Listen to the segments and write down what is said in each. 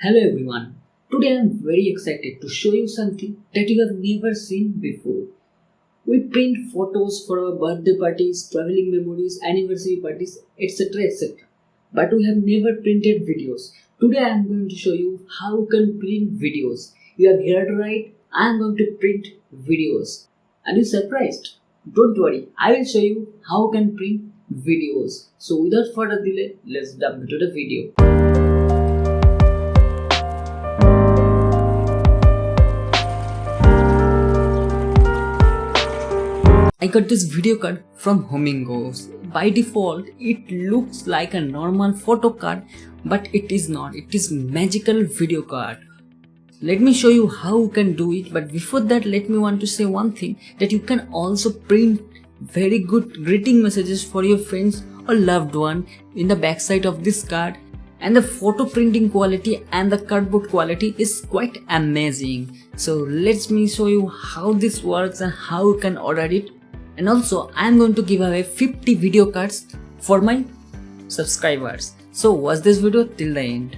Hello everyone. Today I am very excited to show you something that you have never seen before. We print photos for our birthday parties, traveling memories, anniversary parties, etc. etc. But we have never printed videos. Today I am going to show you how you can print videos. You have heard right, I am going to print videos. Are you surprised? Don't worry, I will show you how you can print videos. So without further delay, let's jump into the video. I got this video card from Homingos. By default, it looks like a normal photo card, but it is not. It is magical video card. Let me show you how you can do it, but before that let me want to say one thing, that you can also print very good greeting messages for your friends or loved one in the backside of this card. And the photo printing quality and the cardboard quality is quite amazing. So let me show you how this works and how you can order it. And also I am going to give away 50 video cards for my subscribers. So watch this video till the end.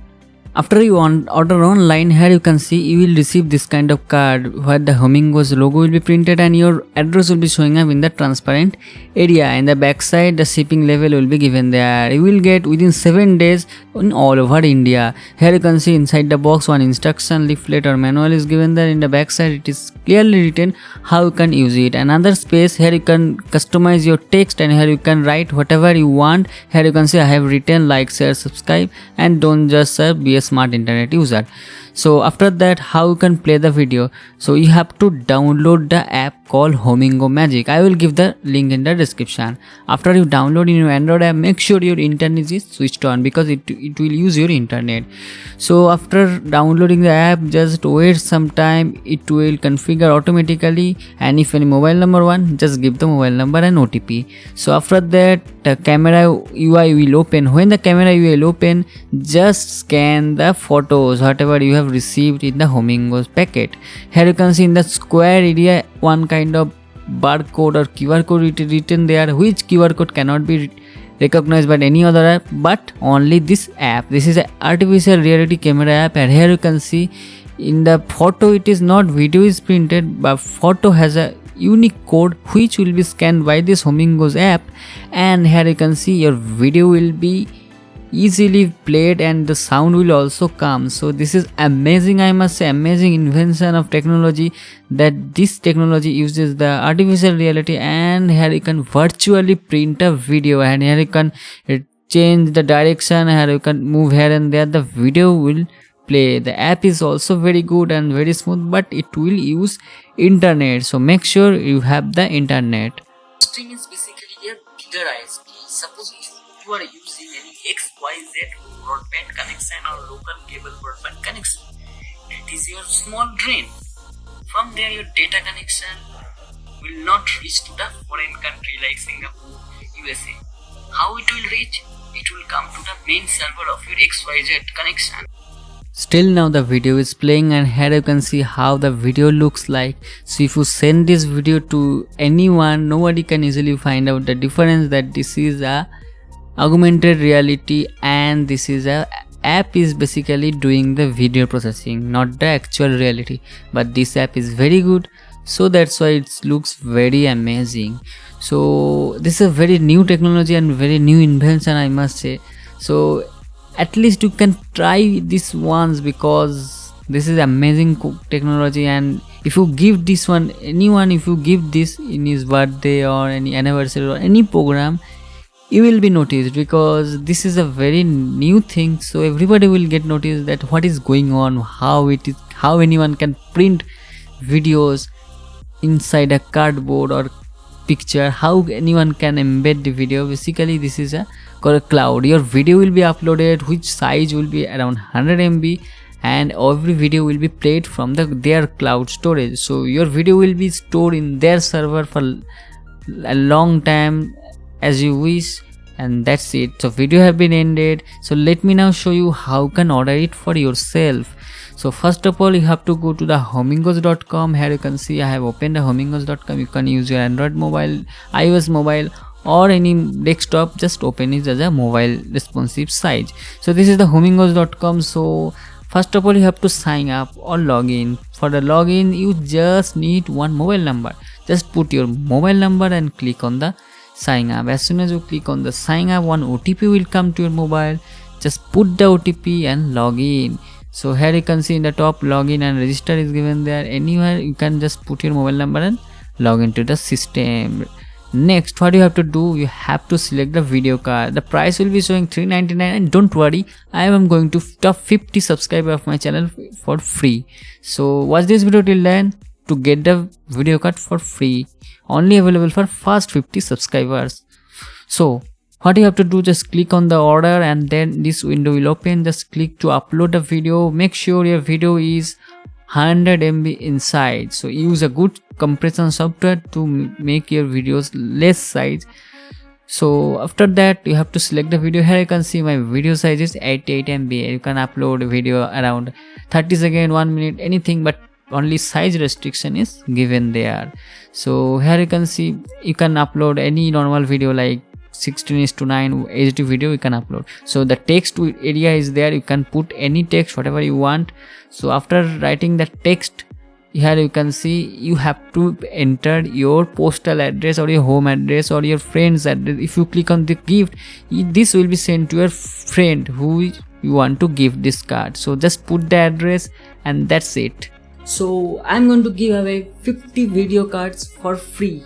After you order online, here you can see you will receive this kind of card where the Homingos logo will be printed and your address will be showing up in the transparent area. In the back side, the shipping level will be given there. You will get within 7 days in all over India. Here you can see inside the box one instruction leaflet or manual is given there. In the back side it is clearly written how you can use it. Another space, here you can customize your text and here you can write whatever you want. Here you can see I have written like, share, subscribe and don't just be a smart internet user. So after that, how you can play the video? So you have to download the app called Homingos Magic. I will give the link in the description. After you download in your Android app, make sure your internet is switched on because it will use your internet. So after downloading the app, just wait some time, it will configure automatically, and if any mobile number one, just give the mobile number and OTP. So after that, the camera UI will open. When the camera UI will open, just scan the photos whatever you have received in the Homingos packet. Here you can see in the square area one kind of barcode or QR code written there, which QR code cannot be recognized by any other app but only this app. This is an artificial reality camera app, and here you can see in the photo it is not video is printed, but photo has a unique code which will be scanned by this Homingos app, and here you can see your video will be easily played and the sound will also come. So this is amazing, I must say, amazing invention of technology, that this technology uses the artificial reality, and here you can virtually print a video, and here you can change the direction, here you can move here and there, the video will play. The app is also very good and very smooth, but it will use internet, so make sure you have the internet. Stream is basically a bigger ISP. Suppose if you are using any XYZ broadband connection or local cable broadband connection, that is your small drain. From there your data connection will not reach to the foreign country like Singapore, USA. How it will reach? It will come to the main server of your XYZ connection. Still now the video is playing, and here you can see how the video looks like. So if you send this video to anyone, nobody can easily find out the difference that this is a augmented reality and this is a app is basically doing the video processing, not the actual reality. But this app is very good, so that's why it looks very amazing. So this is a very new technology and very new invention, I must say. So at least you can try this once, because this is amazing technology, and if you give this one anyone, if you give this in his birthday or any anniversary or any program, you will be noticed, because this is a very new thing. So everybody will get noticed that what is going on, how it is, how anyone can print videos inside a cardboard or picture, how anyone can embed the video. Basically this is a cloud. Your video will be uploaded, which size will be around 100 MB, and every video will be played from their cloud storage. So your video will be stored in their server for a long time as you wish, and that's it. So video have been ended. So let me now show you how you can order it for yourself. So first of all, you have to go to the homingos.com. Here you can see I have opened the homingos.com. You can use your Android mobile, iOS mobile, or any desktop. Just open it as a mobile responsive site. So this is the homingos.com. So First of all, you have to sign up or log in. For the login, you just need one mobile number. Just put your mobile number and click on the sign up. As soon as you click on the sign up, one OTP will come to your mobile. Just put the OTP and log in. So here you can see in the top, login and register is given there. Anywhere you can just put your mobile number and log into the system. Next, what you have to do, you have to select the video card. The price will be showing $3.99, and don't worry, I am going to top 50 subscribers of my channel for free. So watch this video till then to get the video card for free. Only available for first 50 subscribers. So what you have to do, just click on the order and then this window will open. Just click to upload the video. Make sure your video is 100 MB inside. So use a good compression software to make your videos less size. So after that, you have to select the video. Here you can see my video size is 88 MB. You can upload a video around 30 seconds, 1 minute, anything, but only size restriction is given there. So here you can see you can upload any normal video like 16:9 HD video you can upload. So the text area is there. You can put any text, whatever you want. So after writing the text, here you can see you have to enter your postal address or your home address or your friend's address. If you click on the gift, this will be sent to your friend who you want to give this card. So just put the address and that's it. So I'm going to give away 50 video cards for free.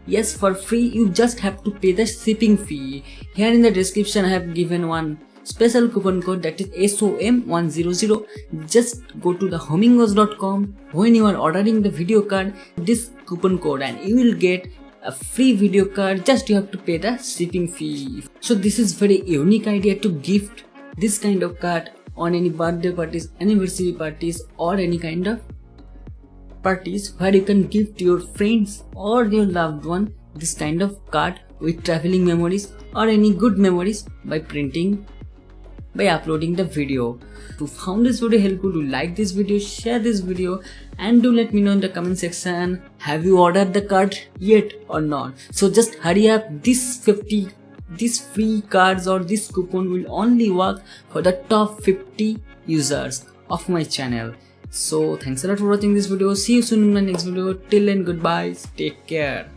Yes, for free. You just have to pay the shipping fee. Here in the description I have given one special coupon code, that is SOM100. Just go to the homingos.com. When you are ordering the video card, this coupon code, and you will get a free video card. Just you have to pay the shipping fee. So this is very unique idea to gift this kind of card on any birthday parties, anniversary parties, or any kind of parties where you can gift your friends or your loved one this kind of card with traveling memories or any good memories by printing, by uploading the video. If you found this video helpful, do like this video, share this video, and do let me know in the comment section, have you ordered the card yet or not? So just hurry up. These free cards or this coupon will only work for the top 50 users of my channel. So thanks a lot for watching this video. See you soon in my next video. Till then, goodbye. Take care.